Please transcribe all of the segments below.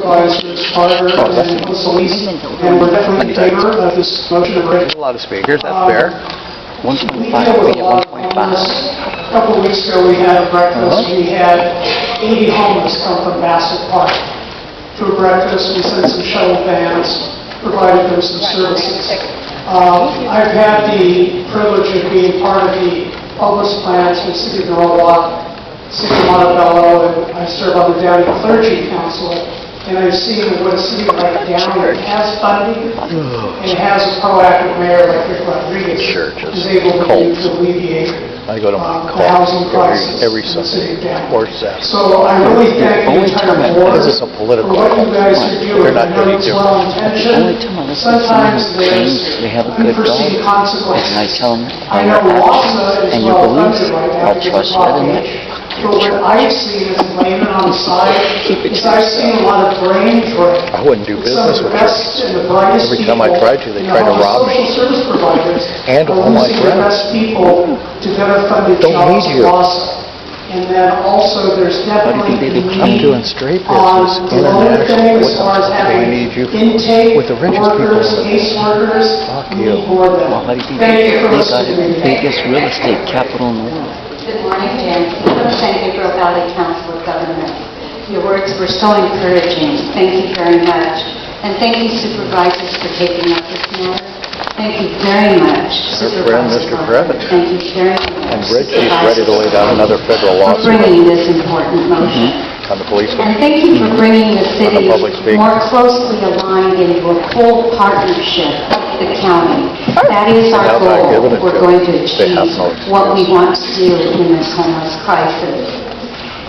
Supervisors Carter and Solis, and we're definitely in favor of this motion of A lot of speakers, that's fair. 1.5, We we deal get with a lot 1.5. of homeless. A couple of weeks ago, we had a breakfast. We had 80 homeless come from Bassett Park to a breakfast. We sent some shuttle vans, provided them some services. I've had the privilege of being part of the homeless plans for the City of Norwalk, City of Montebello, and I serve on the Downey Clergy Council. And I've seen what a city like Downey has funding and has a proactive mayor like Rick Rodriguez is able to do to alleviate I go to my the housing crisis every in the city of Sunday, Downey. or Saturday. So I really thank the entire board This is a for political what you guys are doing. They're not I know any it's different. well The only intentioned. time I listen to Sometimes someone there's claims they have a good unforeseen dog, consequences. and I tell them I by know your Wassa actions is and your well beliefs, funded right now I'll to get trust you property. in it. But what I've seen is layman on the side, is I've seen a lot of brain drain. I wouldn't do business with Best churches. and the brightest Every time I people tried to, they in tried to the rob me. social service providers And are all my losing the friends. best people to better funded Don't jobs need in you. Wassa. And then also, there's definitely think they the I'm need doing straight on business, the lower thing international. as far as What do I having need you for? intake With the richest people workers, in the case workers, Fuck we you. need more of them. Well, how do you think Thank you for they got listening to the me. biggest real estate capital in the world? Good morning, Jan. I'm San Gabriel Valley Council of Government. Your words were so encouraging. Thank you very much. And thank you, supervisors, for taking up this matter. Thank you very much, Our friend, Mr. Supervisor. Kravitz. Thank you very much. And Reggie's ready to lay down another federal for lawsuit bringing this important motion. on the police. And thank you for bringing the city public speaker. more closely aligned into a full partnership with the county. That is our Now they're goal. giving it We're to going them. to They have achieve no what we excuse. want to do in this homeless crisis.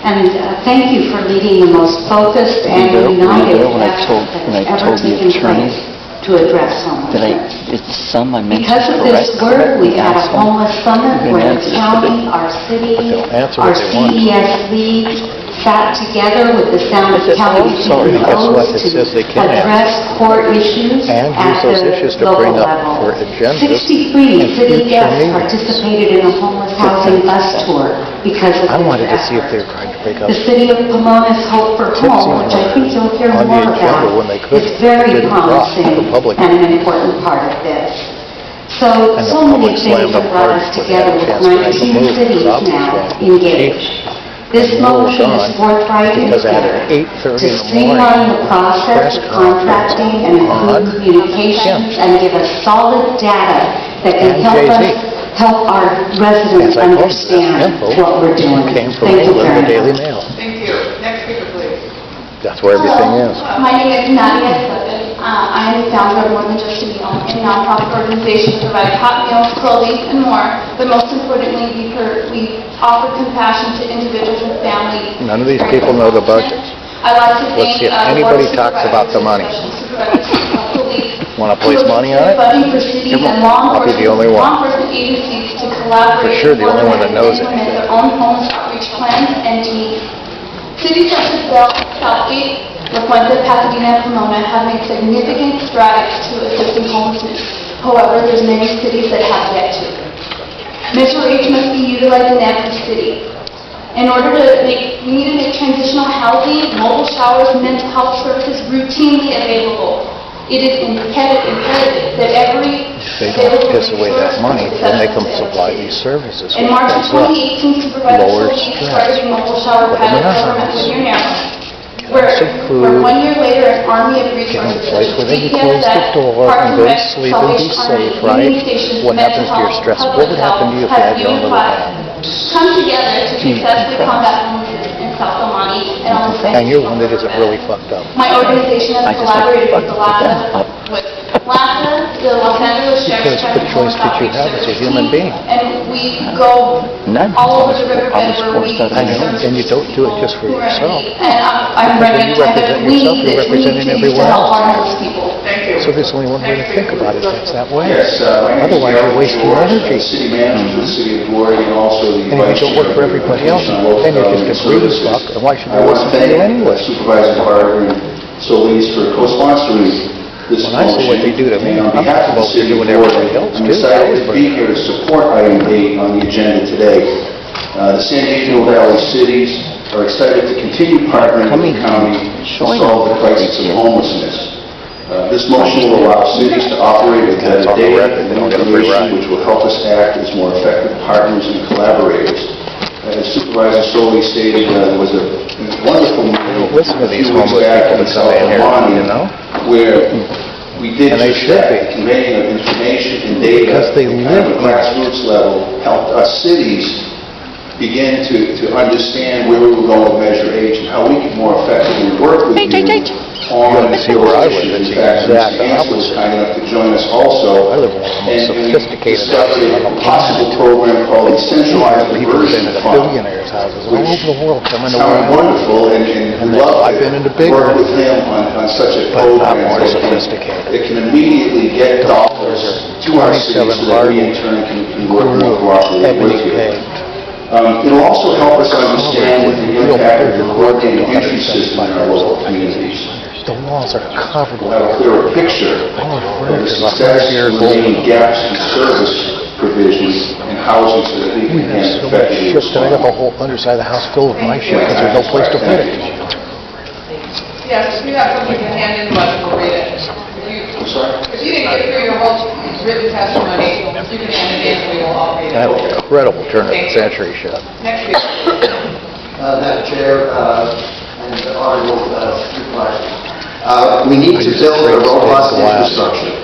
And thank you for leading the most focused and Were you united there when I effort told- that when I has ever told the taken attorney place to address homelessness. Did the sum I mentioned Because of this correct? work, we've had a Council? homeless summit Didn't where answer the this, county, our city, They'll answer our what they want. CES league sat together with the Sound of Is it County also- Guess what? CEOs It says they to can address core issues And use at those the issues to local bring up level. for agendas 63 in city future guests meetings. participated in a homeless housing bus tour because of I this wanted to see if effort. they were trying to break up. The city of Pomona's Hope for Home, which I think you'll hear on the more agenda when they about, could, is very didn't drop promising for public. and an important part of this. So And the many public things slammed have up brought hard us when they had together a with chance to make a 19 move. cities Rob was now wrong. engaged. This And Noel motion was is gone forthright and because at fair 8:30 to in the streamline morning, the process press of conference contracting and improve on communications Kim. and give us solid data that can And help Jay-Z. us help our residents As I told you, this understand info what we're doing. came from Thank you the very Daily much. Mail. Thank you. Next speaker, please. That's where everything is. My name is Nadia Sutton. I am the founder of More Than Just a Meal, a nonprofit organization that provides hot meals, clothing, and more. But most importantly, we offer compassion to individuals and families. None of these people know the budgets. I'd like to Let's thank see if the anybody Board of talks about the money. Supervisors, police, Want to place money on it? funding for cities and law I'll be the only one. enforcement agencies to collaborate. For sure, the only one that knows and implement anything. their own homeless outreach plans and needs. Cities such as Southgate, La Fuente, Pasadena, and Pomona have made significant strides to assisting homelessness. However, there's many cities that have yet to. Metro H must be utilized in every city. In order to we need to make transitional housing, mobile showers, mental health services routinely available. It is imperative that every If they don't piss away that money, then they can supply these services. in March of Guess what? 2018, Supervisor Lower Solis stress. started a mobile shower Put 'em in pilot our program house. with your neighbor. Where Some food. 1 year later, an army of Get in resources, a place where they can DPS, close the door Parks and go to Rec, sleep and be Salvation Army, safe, right? Union Stations, What Mental happens to your Health, stress? Public What would happen to you if you Health had your own little has van? come together to successfully combat homelessness in South El Monte and almost And you're one that isn't really fucked up. My organization has I just collaborated like with to fuck them with LASA, the Los Angeles Sheriff's Because the choice that you have as a human being. And we go None. all over the I riverbed was where we forced out of I know, my and you don't do it just for who are in yourself. need. And I'm Because ready when you represent we yourself, need you're this. We need representing to everyone help else. our homeless people. Thank you. So there's only one way to think about it, that's that way. Yes, my name is Otherwise, you're Gerald wasting George, energy. City manager for the city of Glory, and also the And if vice you don't work chair for of the everybody else, Commission on Local then you're Government just a greedy Services. fuck, and why should I they want listen to to you thank anyway? Supervisor Carter and Solis for co-sponsoring this When I see what they do to me, And on I'm behalf thinking of the about what city they're of doing to Glory, everybody else, I'm too. excited to be here to support item 8 on the agenda today. The San Gabriel Valley cities are excited to continue partnering with the county to solve the crisis of homelessness. This motion will allow cities to operate with better data and information, which will help us act as more effective partners and collaborators. As Supervisor Soley stated, there was a wonderful meeting Listen to these a few weeks homeless back people in that South come in here, Vermont, you know? where we did And they just should that, be. conveying of information and data Because they at live the here. grassroots level helped us cities begin to understand where we were going with Measure H and how we could more effectively work with you on You see where I live, issues. it's In the fact, exact Mr. Ansel was opposite. kind enough to join us also. I live in one of the most And we sophisticated discovered houses on a the possible planet. program called the Centralized People Diversion staying at Fund, billionaires' houses all which over the world coming to sounded where I live. wonderful, and And we love I've been into to bigger, work with him on such a but not program more that sophisticated. can immediately get dollars to our cities 27 so that we in turn can work more through cooperatively with ebony you. paved. It'll also help us understand the Real impact of big the roads coordinated up to entry system in our local communities. The walls are covered We'll with have a clearer picture Oh, of frick, the it's success 100 years and remaining old. gaps in service provisions and housing so that we We can have so much effectively shit that I got the respond. whole underside of the house filled with my shit because there's no place to fit it. Yes, we have something to hand in to us, we'll read it. I'm sorry? If you didn't get through your whole written testimony, you can hand it in, we will all read That it. was incredible turn of the century shit. Next week. Madam Chair, and Honorable Supervisors. We need to build a robust infrastructure.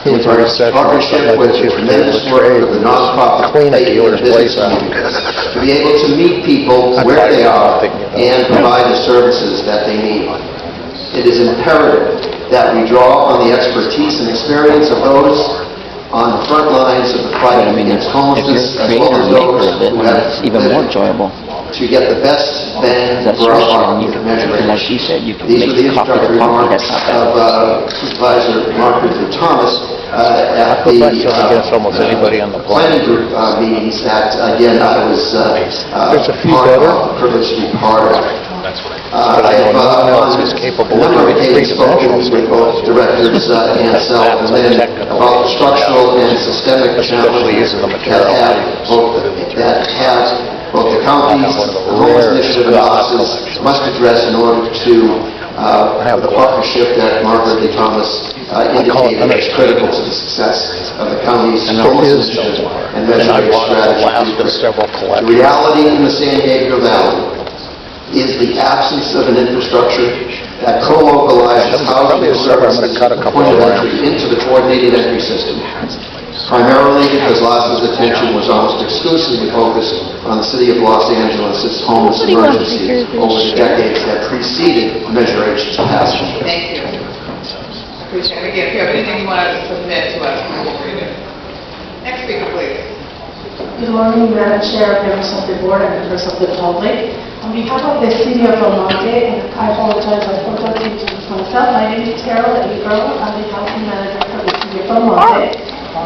It was very sexual, Partnership something with like the this used to be tremendous able to work trade, of the nonprofit clean up faith the and order's business place out. communities, to be able to meet people where they are and provide the services that they need. It is imperative that we draw on the expertise and experience of those on the front lines of the fight I mean, against if you're homelessness, a as creator well as and maker those of it, who then have it's even more lived enjoyable. to get the best bang That's for our rich, buck and you with can, Measure and like H. you said, you can These were the make copy to introductory copy, remarks that's not bad. of Supervisor Mark Luther Thomas at put the myself against almost anybody on the planning planet. group meetings that, again, I was There's a few part better. of, privileged to be part of. But I know no one else is capable of doing three-dimensional with both directors Ansel and Lynn about the structural and systemic Especially using the material. that have both the counties, One of the the homeless rare initiative God analysis collections. must address in order to the partnership that Mark Luther Thomas indicated is critical to the success of the county's And there homeless is no initiative more. and And Measure I've H wanted to last strategy. in several The collections. reality in the San Gabriel Valley is the absence of an infrastructure that co-localizes housing Probably and the summer I'm gonna services cut a couple point of of entry into the coordinated entry system, primarily because Lass's attention was almost exclusively focused on the city of Los Angeles' homeless emergency over the decades that preceded Measure H's passage. Thank you. Appreciate it. Again, if you have anything you want to submit to us, we will read it. Next speaker, please. Good morning, Madam Chair, members of the board, and members of the public. On behalf of the city of Belmonte, and I apologize, I forgot to introduce myself. My name is Carol Ebro. I'm the housing manager for the city of Belmonte.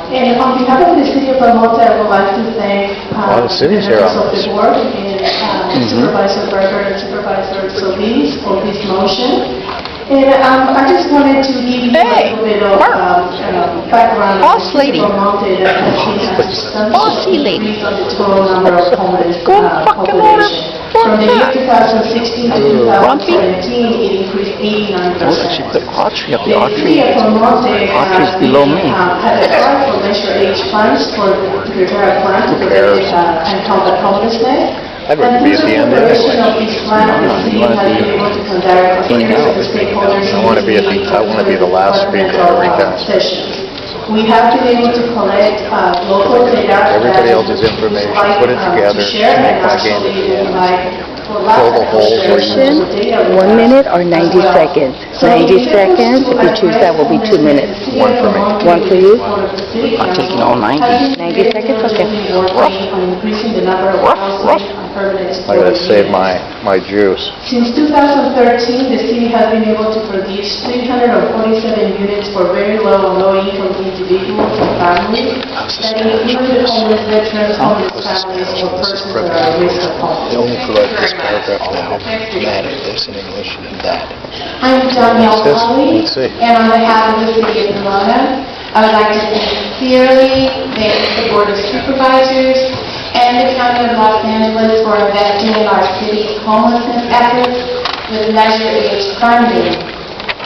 And on behalf of the city of Belmonte, I would like to thank lot of cities here members on of the this. board and Supervisor Berger and Supervisor Solis for this motion. And I just wanted to give you a little bit of background on the city of Belmonte that has seen a substantial increase on the total number of homeless population. From the year 2016 to 2017, it increased 89%. Oh, she put Audrey up The there. city of Belmonte Audrey's below me. had applied for Measure H funds to prepare a plan to prevent and combat homelessness. I'd rather be at the end preparation anyway. of this plan, the city has been able to conduct affairs with the stakeholders. I wanna be the last speaker every time. Sessions. We have been able to collect local data. Everybody else's information, put it together, make my game at the end. Fill the holes where you... 1 minute or 90 seconds? 90 seconds, if you choose that will be 2 minutes. One for me. One for you? I'm taking all 90. 90 seconds, okay. I gotta save my juice. Since 2013, the city has been able to produce 347 units for very low and low-income individuals and families that include homeless veterans, homeless families, or persons that are at risk of They homelessness. only provide this paragraph now. That and this in English and that. I'm Danielle Let's Polly, see. and on behalf of the city of Pomona, I would like to sincerely thank the Board of Supervisors and the County of Los Angeles for investing in our city's homelessness efforts with Measure H funding.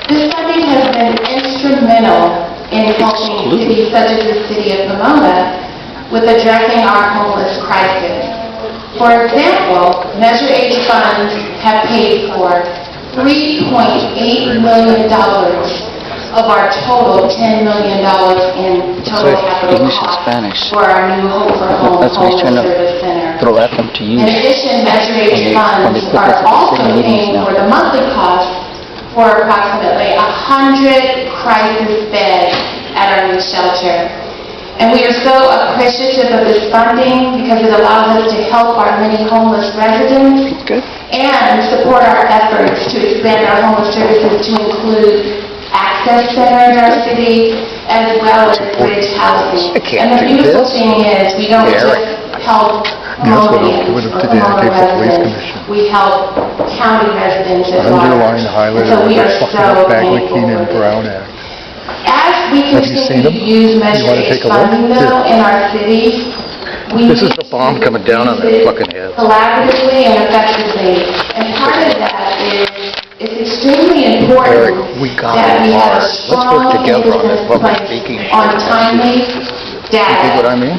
This funding has been instrumental in helping cities such as the city of Pomona with addressing our homeless crisis. For example, Measure H funds have paid for $3.8 million of our total $10 million in total capital English and costs Spanish. for our new Hope for Home That's what he's trying Homeless to Service Center. throw at them to In use. addition, Measure H when they funds put are this at the also city meetings paying now. for the monthly costs for approximately 100 crisis beds at our new shelter. And we are so appreciative of this funding because it allows us to help our many homeless residents and support our efforts to expand our homeless services to include access center in our city as well as bridge housing. And the beautiful thing is we don't just help Pomonians or Pomona residents, we help county residents as well. Underline, highlight, So we or are fucking so up Bagley, thankful Keenan, for Brown this. Act. As we Have you seen continue to them? use You Measure wanna H take a look? funding though in our cities, we This is need the bomb to coming down on use their it fucking heads. collaboratively and effectively. And part of that is it's extremely important Eric, we got that it we have a hard. Let's strong work together on this emphasis public placed speaking on shit. timely You think what data. I mean?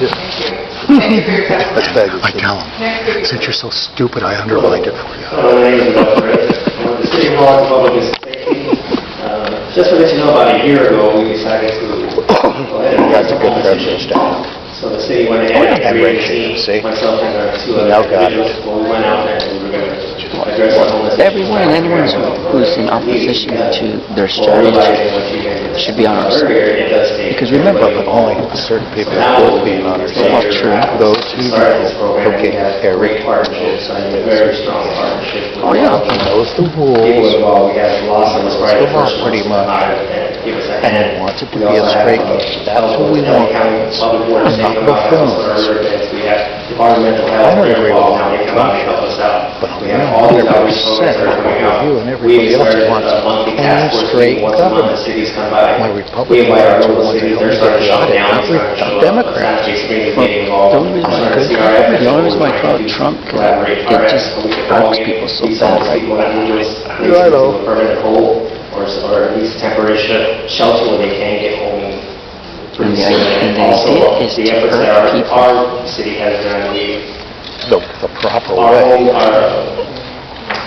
Thank you for your testimony. That's bad. I tell them, Next speaker. since you're so stupid, I underlined it for you. My name is Audry. I'm with the City Hall of Public Safety. Just to let you know, about a year ago, we decided to go ahead and That's a good president staff. So the city went ahead and And created a Rachel, see? team, myself and two other Now got it. individuals. Well, we went out and we were going to address the homeless. Everyone, anyone who's in opposition to their strategy should be on our side. Because remember, Only certain people Now, are worth being on our Well, side. true. Those who started this program, we okay, have Eric great partnerships, I mean, a very strong partnership. Oh, yeah. knows the People rules involved, we had Lawson was probably the Knows first the law one pretty to much. come out and give us a and hand. wants it to We be a also straight have, game. That's what we L.A. want. County Public Works, I'm not they come gonna out and film help us this. with our events. We have environmental health, I don't they're agree with involved all now, they come out and help us out. But We have all these outreach programs that are coming out. you and We everybody else started wants a monthly clean, task force straight meeting once a month, government. the cities come by. My We Republican invite our friends are local ones that cities, help they're me starting to get shut the down, audit. they're starting to show up. Democrat. Saturday Springs Well, getting involved. the only reason why Starting to see I our could- efforts, the only what reason why we're I trying to thought do, Trump collaborate it our just efforts, so we can bugs all get people so these bad, homeless right? people that need us, Yeah, I know. a permanent hold or at least temporary shelter where they can get home. And the Also, idea is the to efforts hurt that people. our city has done, The proper our way.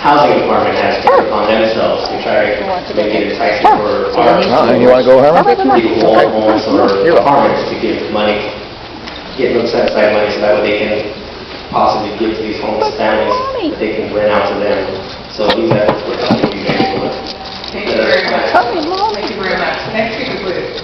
housing department has taken upon themselves to try to make it enticing for our You wanna go, Herman? people who own homes or apartments to give money, give them set aside money so that way they can possibly give to these homeless families that they can rent out to them. So these efforts would help you guys with. Thank you very much. Thank you very much. Next speaker, please.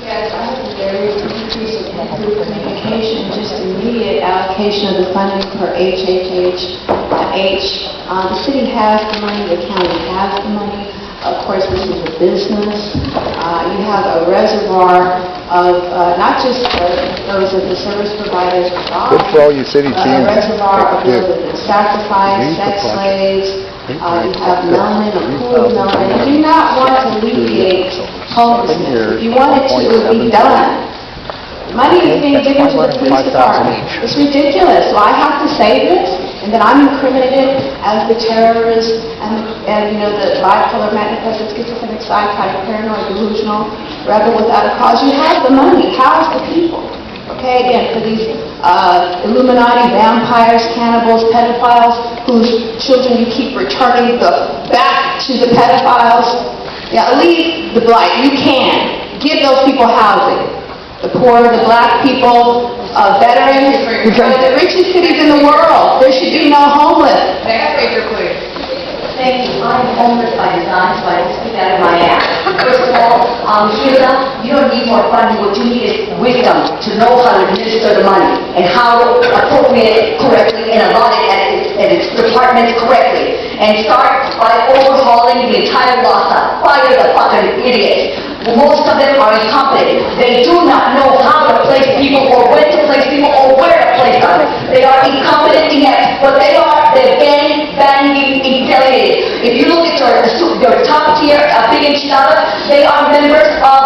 Yes, I have a very increase in improved communication, just immediate allocation of the funding for HHH to H. The city has the money, the county has the money. Of course, this is a business. You have a reservoir of not just those of the service providers, but Good for all you city a teams. reservoir of those that have been sacrificed, Read the sex budget. slaves. You have Melman, a pool of Melman. You do not want to alleviate homelessness. If you want it to, it would be done. Money is being given to the police department. It's ridiculous. So I have to say this, and then I'm incriminated as the terrorist and you know, the bipolar manifested schizophrenic, psychotic, paranoid, delusional, rebel without a cause. You have the money. House the people. Okay, again, for these Illuminati, vampires, cannibals, pedophiles, whose children you keep returning back to the pedophiles. Yeah, leave the blight. You can. Give those people housing. The poor, the black people, veterans, one of the richest cities in the world. There should be no homeless. Next speaker, please. Thank you. I'm homeless by design, so I will speak out of my ass. First of all, Sheila, you don't need more funding. What you need is wisdom to know how to administer the money and how to appropriate it correctly and allot it at its departments correctly. And start by overhauling the entire LAHSA. Fire the fucking idiots. Most of them are incompetent. They do not know how to place people or when to place people or where to place them. They are incompetent, inept. What they are, they're banging, infuriated. If you look at your top tier, big enchiladas, they are members of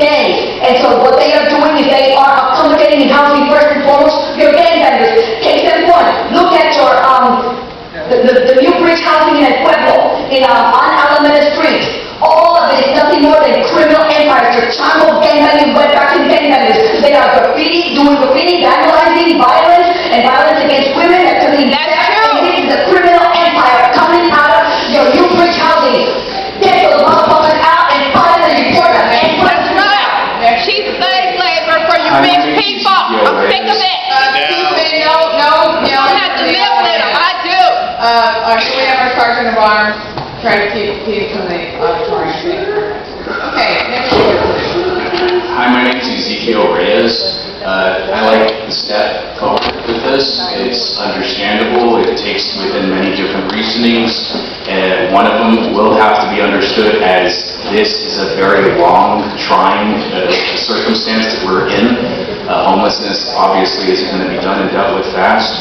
gangs. And so what they are doing is they are accommodating and housing first and foremost your gangbangers. Case in point, look at your, the new bridge housing in El Pueblo, on Alameda Street. All of it is nothing more than criminal empires. Your chango gangbanging, wetbacking gangbangers. They are doing graffiti, vandalizing, violence, and violence against women. They're committing theft, and this is a criminal empire coming out of your new bridge housing. Get those motherfuckers out and file the report of and put them out. They're cheap slave labor for you rich people. I'm sick of it. Excuse me, no, you don't have to live with them. I do. Can we have our sergeant of arms try to keep peace in the auditorium? Okay, next one. Hi, my name is Ezekiel Reyes. I like the step forward with this. It's understandable. It takes within many different reasonings. One of them will have to be understood as this is a very long, trying circumstance that we're in. Homelessness obviously isn't going to be done and dealt with fast.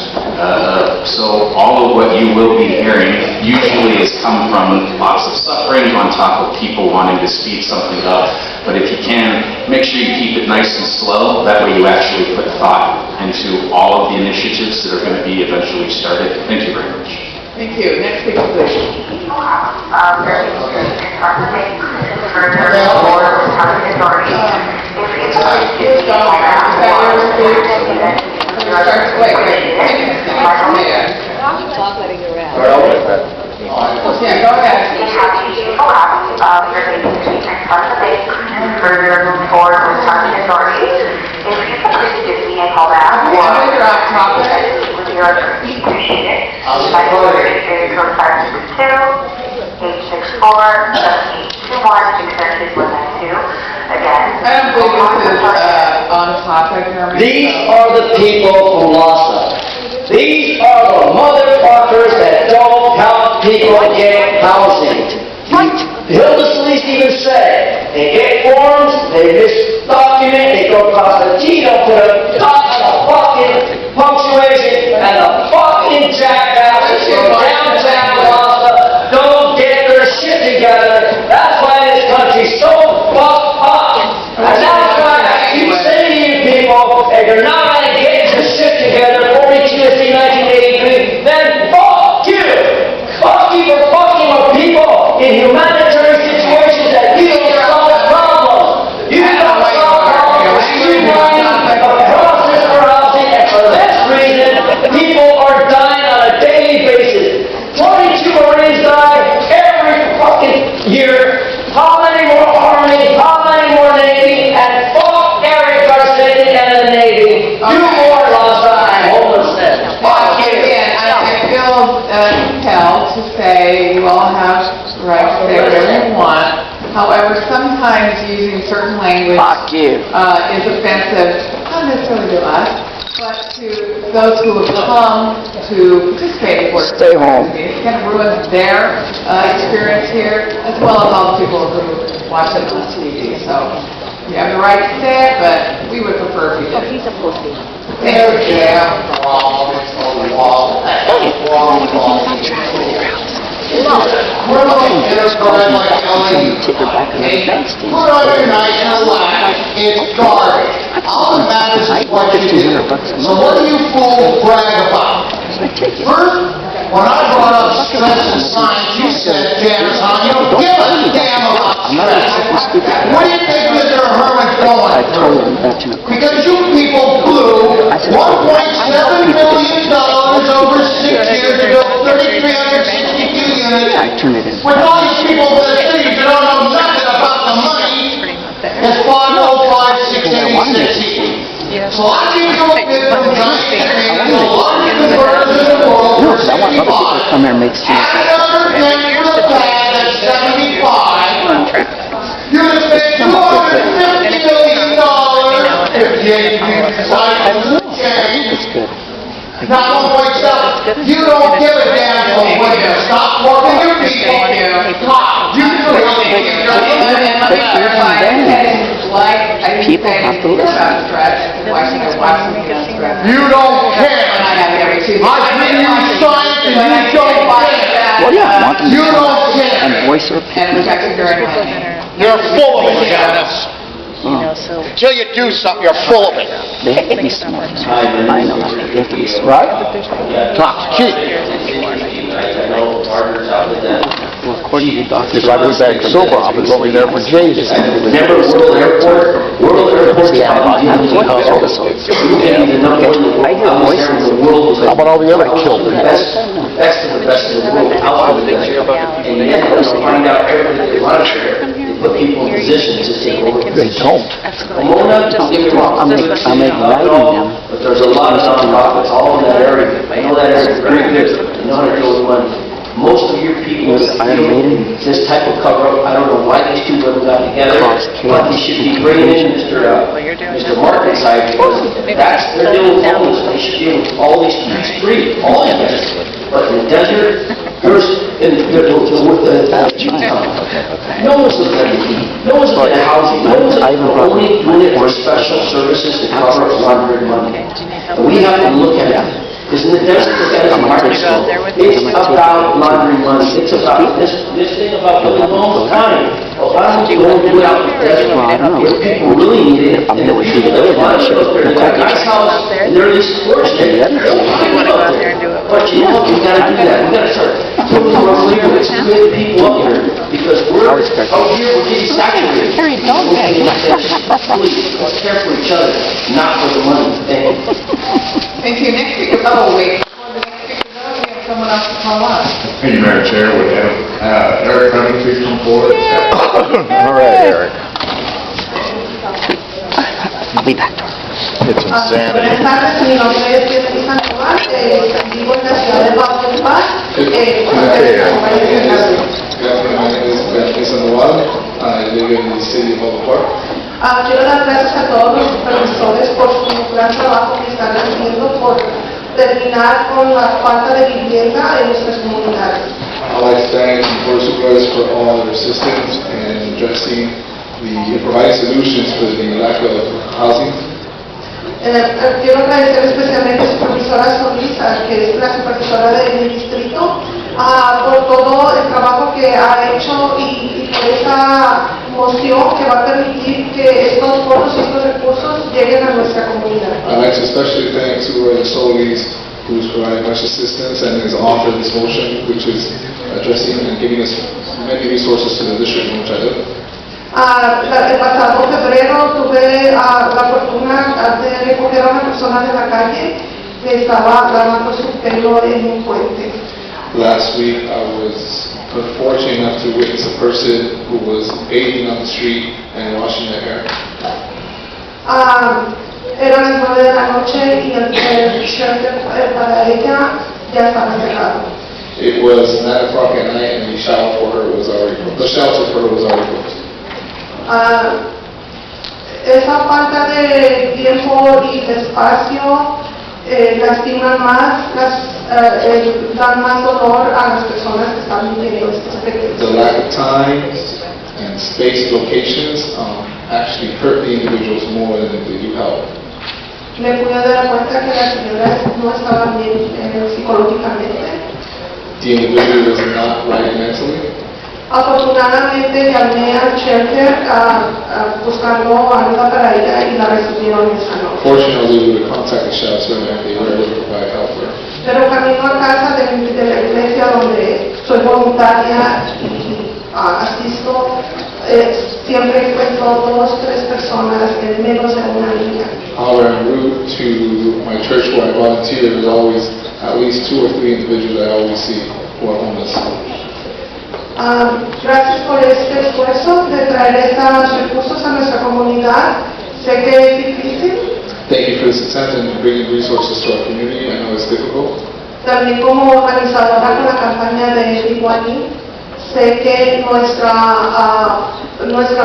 So all of what you will be hearing usually has come from lots of suffering on top of people wanting to speed something up. But if you can, make sure you keep it nice and slow. That way you actually put thought into all of the initiatives that are going to be eventually started. Thank you very much. Thank you. Next speaker, please. Yeah, go ahead. Further move forward with target authorities. If you could please give me a call back or you're off topic. with your appreciate it. My number is area code 562-864-7821, extension 192. Again. I don't believe this is on topic, Herman. These are the people from Lhasa. These are the motherfuckers that don't help people get housing. Right. Hilda Solis even said, they get forms, they misdocument, they go across the T, don't put a dot on the fucking punctuation, and the fucking jackasses from downtown Lhasa don't get their shit together. That's why this country's so fucked up. And that's why I keep saying to you people, if you're not going to get your shit together, 42 USC 1983, then fuck you! Fuck you for fucking with people in humanitarian situations that you don't solve problems. You don't solve problems. Streamlining the process for housing, and for this reason, people are dying on a daily basis. 22 Marines die every fucking year. How many more Army? How many more Navy? And fuck Eric Garcetti and the Navy. Do more Lhasa and homelessness. Fuck you. Again, I feel compelled to say you all have the right to say whatever you want. However, sometimes using certain language is offensive, not necessarily to us, but to those who have come to participate in work. Stay home. It kind of ruins their experience here, as well as all the people who watch it on TV. So you have the right to say it, but we would prefer if you did. He's a pussy. We're looking at a story like Ellie. Put on your night and relax. It's garbage. All that matters is what you do. So what do you fools brag about? First, when I brought up stress and science, you said, Janice, you don't give a damn about stress. What do you think Mr. Herman's going through? Because you people blew $1.7 billion over 6 years to build 3,362 units. With all these people in the cities that don't know nothing about the money, it's 505,686. So I give you a bid from Giant Training, the largest converters in the world, for 65. Come here and make sense. Add another 10 for the pad at 75. You're going to pay $250 million if you decide to change. Not 1.7. You don't give a damn so when you stop working your people. You People have to listen. You don't care. I bring you science and you don't care. Well, yeah, want them to You don't care. and voice their opinion. You're full of it, Janice. Until you do something, you're full of it. They have to be smart. I know. They have to be smart. Right? Talk's cheap. Well, according to doctors... It's like we back to soap operas, only there for Jesus. Remember World Airport? World Airport's about I was watching this episode. I hear voices. How about all the other children? Best of the best of the world. How would they and yet they find out everything they want to share. They put people in positions to take over. They don't. Pomona, don't get me wrong. I'm igniting them. But there's a lot of nonprofits all in that area. I know that area very good. I know how to deal with money. Most of your people that feel this type of cover-up, I don't know why these two women got together, but they should be bringing in Mr. Market side, because that's, they're dealing with homeless, they should deal with all these streets, all these guys. But in the desert, there's, with no one's looking at the heat, no one's looking at housing, no one's only doing it for special services to cover up laundering money. And we have to look at it. Because in the desert, look at it from our perspective. It's about laundering money. It's about this thing about building homes, fine. Well, why don't you go and do it out in the desert where people really need it? And the people that want to go up there, they got a nice house, and they're least fortunate. They'll find it up there. But you know what? We got to do that. We got to start putting more influence, getting people up here, because we're out here, we're getting saturated. Please, let's care for each other, not for the money. Thank you. Thank you. Next speaker, oh, wait. Before the next speaker goes, we have someone else to call up. Thank you, Madam Chair. Would Eric Herman please come forward? All right, Eric. Be back. It's insanity. Buenas tardes, mi nombre es Beatriz Sandoval, vivo en la ciudad de Pablo Paz. Good afternoon, my name is Beatriz Sandoval. I live in the city of Oak Park. Quiero dar gracias a todos los supervisores por su gran trabajo que están haciendo por terminar con la falta de vivienda en nuestras comunidades. I'd like to thank the Board of Supervisors for all their assistance in addressing providing solutions for the lack of housing. Quiero agradecer especialmente a la supervisora Solís, que es la supervisora de mi distrito, por todo el trabajo que ha hecho y por esa moción que va a permitir que estos fondos y estos recursos lleguen a nuestra comunidad. I'd like to especially thank Supervisor Solis, who's provided much assistance and has authored this motion, which is addressing and giving us many resources to the district in which I live. El pasado febrero tuve la fortuna de recoger a una persona de la calle que estaba lavando su pelo en un puente. Last week I was fortunate enough to witness a person who was bathing on the street and washing their hair. Eran las 9 de la noche y el shelter para ella ya estaba cerrado. It was 9 o'clock at night and the shelter for her was already closed. Esa falta de tiempo y de espacio lastima más, dan más dolor a las personas que están viviendo estos efectos. The lack of time and space locations actually hurt the individuals more than they do help. Me pude dar cuenta que las señoras no estaban bien psicológicamente. The individual was not right mentally. Afortunadamente llamé al shelter buscando ayuda para ella y la recibieron esa noche. Fortunately, we would contact the shelter and they were able to provide help for her. Pero camino a casa de la iglesia donde soy voluntaria y asisto, siempre encuentro 2 o 3 personas, menos de una niña. However, en route to my church where I volunteer, there's always at least 2 or 3 individuals I always see who are homeless. Gracias por este esfuerzo de traer estos recursos a nuestra comunidad. Sé que es difícil. Thank you for this attempt in bringing resources to our community. I know it's difficult. También como organizadora con la campaña de Iguaní, sé que nuestra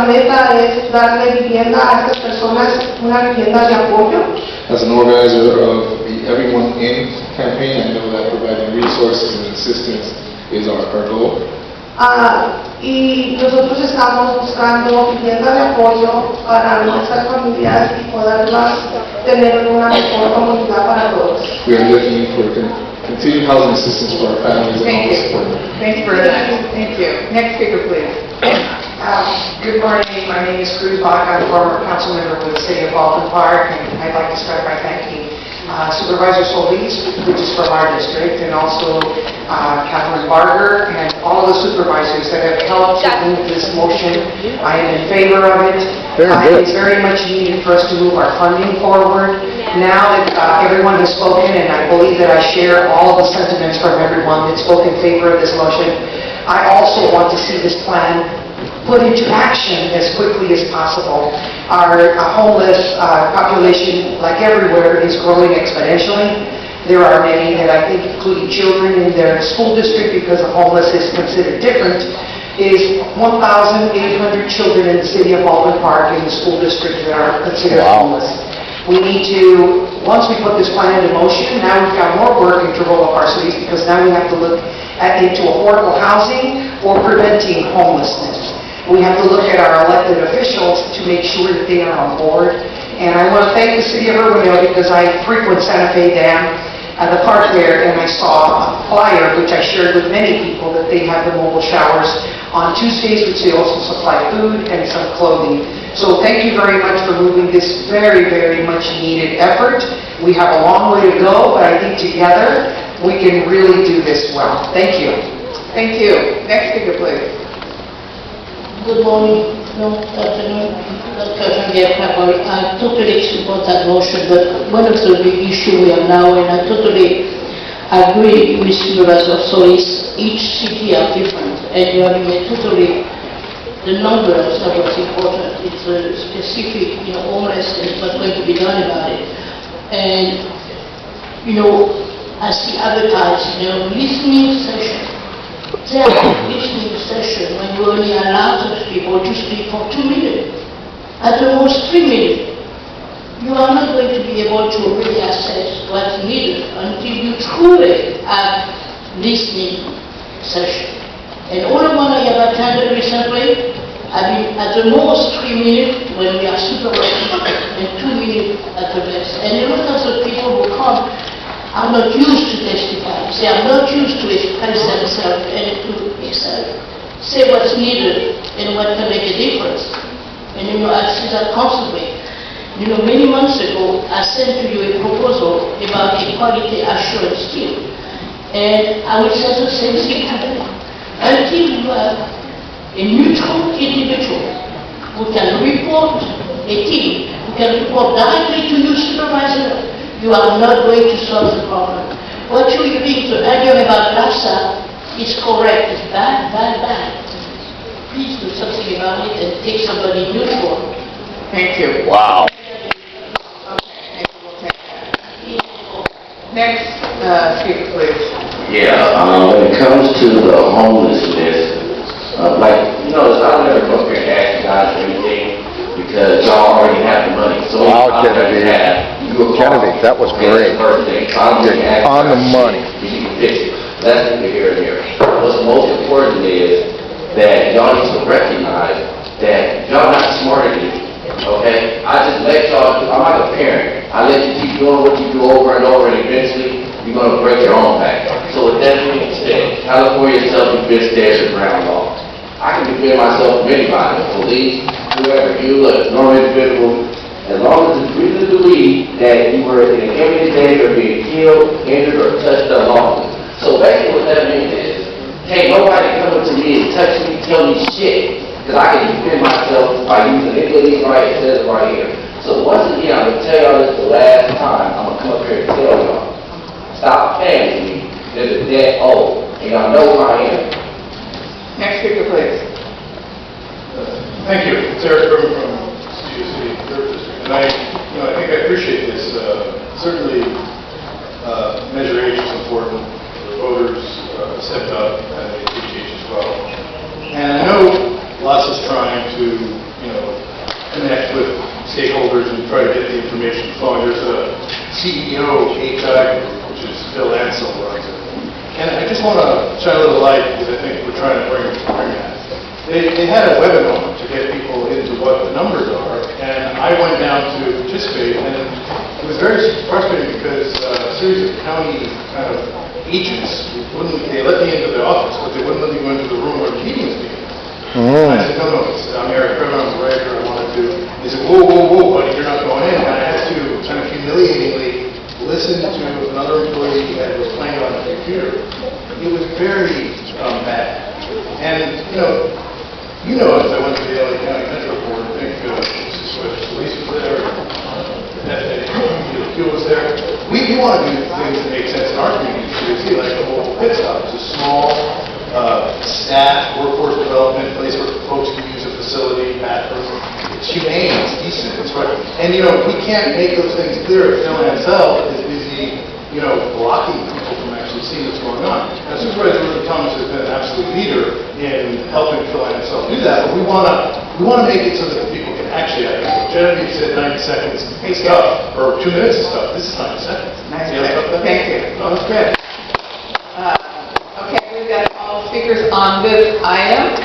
meta es darle vivienda a estas personas, una vivienda de apoyo. As an organizer of the Everyone In campaign, I know that providing resources and assistance is our goal. Y nosotros estamos buscando vivienda de apoyo para nuestras familias y poderlas tener una mejor comunidad para todos. We are looking for continued housing assistance for our families and all support. Thanks for that. Thank you. Next speaker, please. Good morning, my name is Cruz Bach, I'm a former council member with the city of Baldwin Park, and I'd like to start by thanking Supervisor Solis, which is from our district, and also Catherine Barger, and all the supervisors that have helped to move this motion. I am in favor of it. It's very much needed for us to move our funding forward. Now that everyone has spoken, and I believe that I share all of the sentiments from everyone that spoke in favor of this motion, I also want to see this plan put into action as quickly as possible. Our homeless population, like everywhere, is growing exponentially. There are many that I think, including children in their school district, because the homeless is considered different, is 1,800 children in the city of Baldwin Park in the school district that are considered homeless. We need to, once we put this plan into motion, now we've got more work to roll up our sleeves, because now we have to look into affordable housing or preventing homelessness. We have to look at our elected officials to make sure that they are on board. And I want to thank the city of Herman because I frequent Santa Fe Dam at the park there, and I saw a flyer, which I shared with many people, that they have the mobile showers on Tuesdays, which they also supply food and some clothing. So thank you very much for moving this very, very much needed effort. We have a long way to go, but I think together we can really do this well. Thank you. Thank you. Next speaker, please. Good morning, no, afternoon, Dr. I totally support that motion, but one of the big issues we have now, and I totally agree with Supervisor Solis, each city are different, and you have totally, the numbers are what's important, it's a specific, homelessness, what's going to be done about it. And, I see advertised, listening session. There are listening sessions when you only allow those people to speak for 2 minutes, at the most 3 minutes. You are not going to be able to really assess what's needed until you truly have listening session. And all the one I have attended recently, I mean, at the most 3 minutes when we are supervised, and 2 minutes at the best. And a lot of the people who come are not used to testify. They are not used to express themselves and to say what's needed and what can make a difference. And I see that constantly. Many months ago, I sent to you a proposal about a quality assurance team. And I will say the same thing today. Until you have a neutral individual who can report, a team who can report directly to your supervisor, you are not going to solve the problem. What you're doing to argue about LAFSA is correct. It's bad, bad, bad. Please do something about it and take somebody neutral. Thank you. Wow. Next speaker, please. Yeah, when it comes to the homelessness, I'll never come here and ask you guys for anything because y'all already have the money. So Wow, Kennedy. Kennedy, that was great. You're on the money. You can fix it. That's neither here nor there. What's most important is that y'all need to recognize that y'all not smarter than me. Okay? I just let y'all do, I'm like a parent. I let you keep doing what you do over and over, and eventually you're going to break your own back. So with that being said, California self-defense standards and ground law. I can defend myself from anybody, the police, whoever, you, a normal individual, as long as it's reason to believe that you were in an imminent danger of being killed, injured, or touched unlawfully. So basically what that means is, can't nobody come up to me and touch me, tell me shit, because I can defend myself by using any of these rights that says right here. So once again, I'm going to tell y'all this the last time, I'm going to come up here and tell y'all, stop paying me, there's a debt owed, and y'all know who I am. Next speaker, please. Thank you. It's Eric Herman from City Third District. And I think I appreciate this. Certainly, Measure H is important. The voters stepped up, and they appreciate it as well. And I know lots is trying to, connect with stakeholders and try to get the information flowing. There's a CEO HI group, which is Bill Ansel runs it. And I just want to shine a little light because I think we're trying to bring that. They had a webinar to get people into what the numbers are, and I went down to participate, and it was very frustrating because a series of county kind of agents they let me into the office, but they wouldn't let me go into the room where the meeting was being. I said, no, I'm Eric Herman, I'm the writer, I wanted to. He said, whoa, buddy, you're not going in. And I had to kind of humiliatingly listen to another employee that was playing on the computer. It was very bad. And, you know, as I went to the LA County Metro Board, I think police was there, fuel was there. We want to do things that make sense in our community, like the whole pit stop. It's a small staff, workforce development place where folks can use a facility, bathroom. It's humane, it's decent, it's right. And, we can't make those things clear if Phil Ansell is busy, blocking people from actually seeing what's going on. Now, Supervisor Rudy Thomas has been an absolute leader in helping Phil Ansell do that, but we want to make it so that the people can actually act. Genevieve said 90 seconds stuff, or 2 minutes of stuff. This is 90 seconds. 90 seconds. Thank you. Oh, that's good. Okay, we've got all speakers on this item.